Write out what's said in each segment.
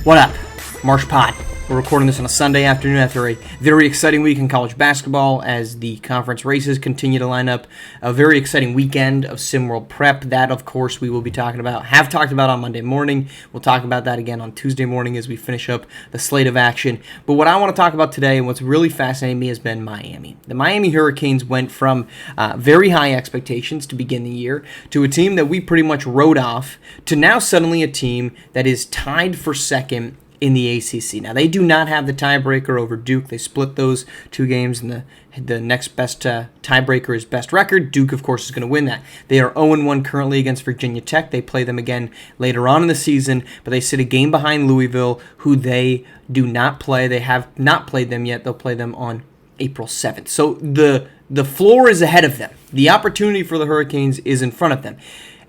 What up? Marsh Pod. We're recording this on a Sunday afternoon after a very exciting week in college basketball as the conference races continue to line up. A very exciting weekend of SimWorld prep. That, of course, we will be talking about, have talked about on Monday morning. We'll talk about that again on Tuesday morning as we finish up the slate of action. But what I want to talk about today and what's really fascinating me has been Miami. The Miami Hurricanes went from very high expectations to begin the year to a team that we pretty much wrote off to now suddenly a team that is tied for second in the ACC. Now, they do not have the tiebreaker over Duke. They split those two games, and the next best tiebreaker is best record. Duke, of course, is going to win that. They are 0-1 currently against Virginia Tech. They play them again later on in the season, but they sit a game behind Louisville, who they do not play. They have not played them yet. They'll play them on April 7th. So the floor is ahead of them. The opportunity for the Hurricanes is in front of them.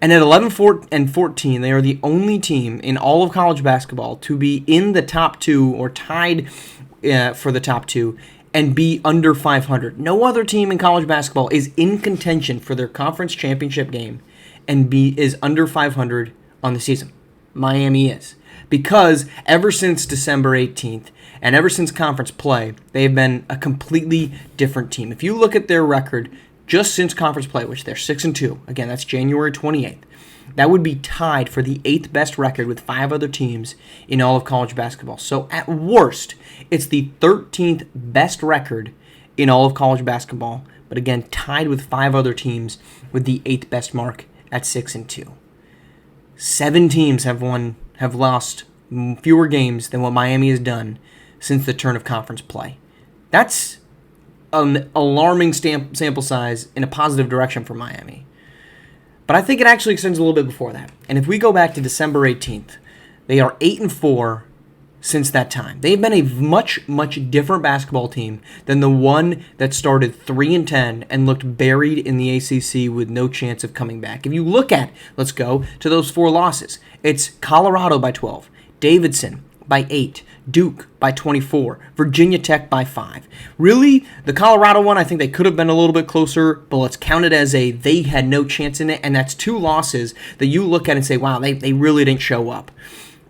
And at 11-14, they are the only team in all of college basketball to be in the top two or tied for the top two and be under 500. No other team in college basketball is in contention for their conference championship game and is under 500 on the season. Miami is. Because ever since December 18th and ever since conference play, they have been a completely different team. If you look at their record, just since conference play, which they're 6-2, again, that's January 28th, that would be tied for the 8th best record with 5 other teams in all of college basketball. So at worst, it's the 13th best record in all of college basketball, but again, tied with 5 other teams with the 8th best mark at 6-2. 7 teams have lost fewer games than what Miami has done since the turn of conference play. That's an alarming sample size in a positive direction for Miami. But I think it actually extends a little bit before that. And if we go back to December 18th, they are 8-4 since that time. They've been a much, much different basketball team than the one that started 3-10 and looked buried in the ACC with no chance of coming back. If you look at, let's go to those 4 losses. It's Colorado by 12, Davidson by 8, Duke by 24, Virginia Tech by 5. Really, the Colorado one, I think they could have been a little bit closer, but let's count it as they had no chance in it, and that's 2 losses that you look at and say, wow, they really didn't show up.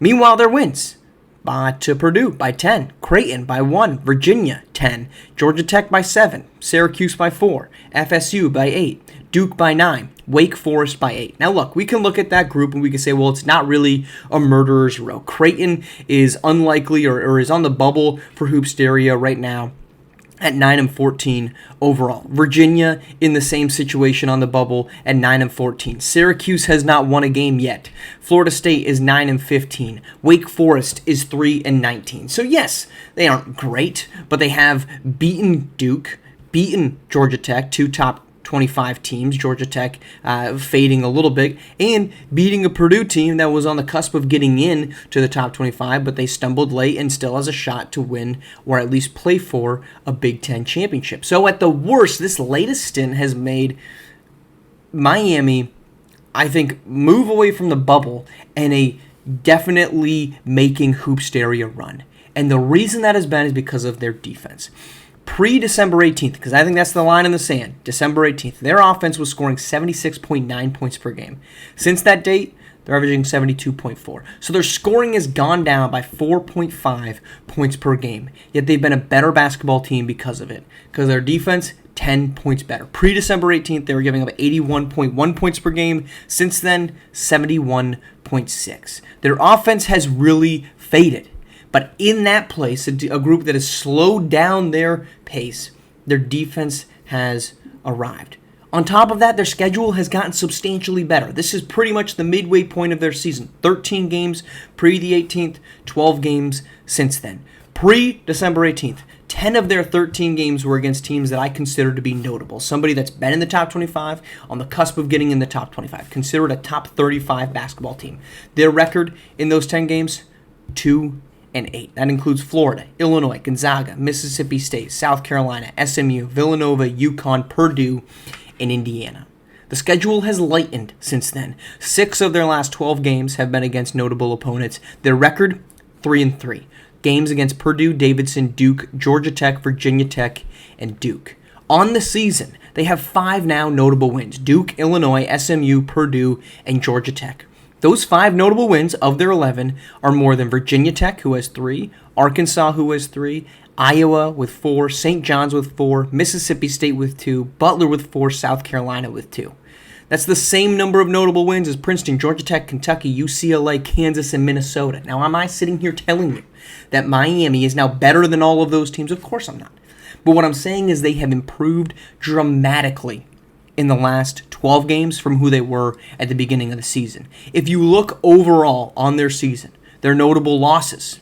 Meanwhile, their wins to Purdue by 10, Creighton by 1, Virginia 10, Georgia Tech by 7, Syracuse by 4, FSU by 8, Duke by 9, Wake Forest by 8. Now look, we can look at that group and we can say, well, it's not really a murderer's row. Creighton is unlikely or is on the bubble for Hoopsteria right now at 9-14 overall. Virginia in the same situation on the bubble at 9-14. Syracuse has not won a game yet. Florida State is 9-15. Wake Forest is 3-19. So yes, they aren't great, but they have beaten Duke, beaten Georgia Tech, 2 top 25 teams, Georgia Tech fading a little bit, and beating a Purdue team that was on the cusp of getting in to the top 25, but they stumbled late and still has a shot to win or at least play for a Big Ten championship. So at the worst, this latest stint has made Miami, I think, move away from the bubble and a definitely making Hoopsteria run. And the reason that has been is because of their defense. Pre-December 18th, because I think that's the line in the sand, December 18th, their offense was scoring 76.9 points per game. Since that date, they're averaging 72.4. So their scoring has gone down by 4.5 points per game, yet they've been a better basketball team because of it, because their defense, 10 points better. Pre-December 18th, they were giving up 81.1 points per game. Since then, 71.6. Their offense has really faded. But in that place, a group that has slowed down their pace, their defense has arrived. On top of that, their schedule has gotten substantially better. This is pretty much the midway point of their season. 13 games pre the 18th, 12 games since then. Pre-December 18th, 10 of their 13 games were against teams that I consider to be notable. Somebody that's been in the top 25, on the cusp of getting in the top 25, considered a top 35 basketball team. Their record in those 10 games, 2-8. That includes Florida, Illinois, Gonzaga, Mississippi State, South Carolina, SMU, Villanova, UConn, Purdue, and Indiana. The schedule has lightened since then. 6 of their last 12 games have been against notable opponents. Their record, 3-3. Games against Purdue, Davidson, Duke, Georgia Tech, Virginia Tech, and Duke. On the season, they have 5 now notable wins: Duke, Illinois, SMU, Purdue, and Georgia Tech. Those 5 notable wins of their 11 are more than Virginia Tech, who has 3, Arkansas, who has 3, Iowa with 4, St. John's with 4, Mississippi State with 2, Butler with 4, South Carolina with 2. That's the same number of notable wins as Princeton, Georgia Tech, Kentucky, UCLA, Kansas, and Minnesota. Now, am I sitting here telling you that Miami is now better than all of those teams? Of course I'm not. But what I'm saying is they have improved dramatically in the last 12 games from who they were at the beginning of the season. If you look overall on their season, their notable losses: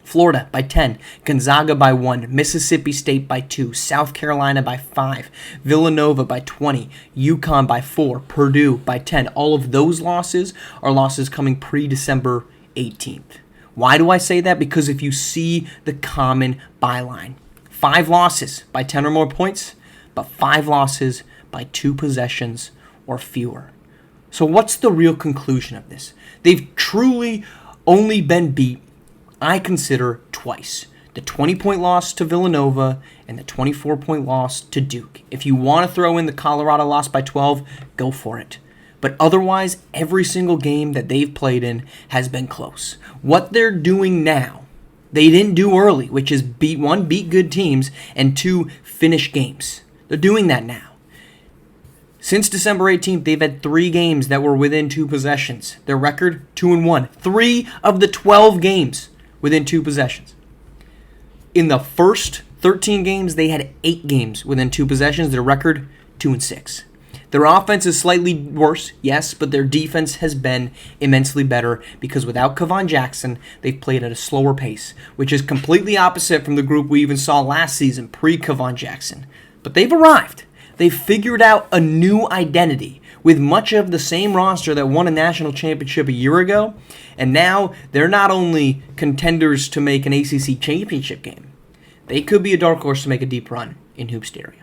Florida by 10, Gonzaga by 1, Mississippi State by 2, South Carolina by 5, Villanova by 20, UConn by 4, Purdue by 10. All of those losses are losses coming pre-December 18th. Why do I say that? Because if you see the common byline, 5 losses by 10 or more points, but 5 losses by 2 possessions or fewer. So what's the real conclusion of this? They've truly only been beat, I consider, twice. The 20-point loss to Villanova and the 24-point loss to Duke. If you want to throw in the Colorado loss by 12, go for it. But otherwise, every single game that they've played in has been close. What they're doing now, they didn't do early, which is beat good teams, and 2, finish games. They're doing that now. Since December 18th, they've had 3 games that were within 2 possessions. Their record, 2-1. 3 of the 12 games within 2 possessions. In the first 13 games, they had 8 games within 2 possessions. Their record, 2-6. Their offense is slightly worse, yes, but their defense has been immensely better because without Kevon Jackson, they've played at a slower pace, which is completely opposite from the group we even saw last season, pre-Kevon Jackson. But they've arrived. They've figured out a new identity with much of the same roster that won a national championship a year ago, and now they're not only contenders to make an ACC championship game, they could be a dark horse to make a deep run in Hoop Stereo.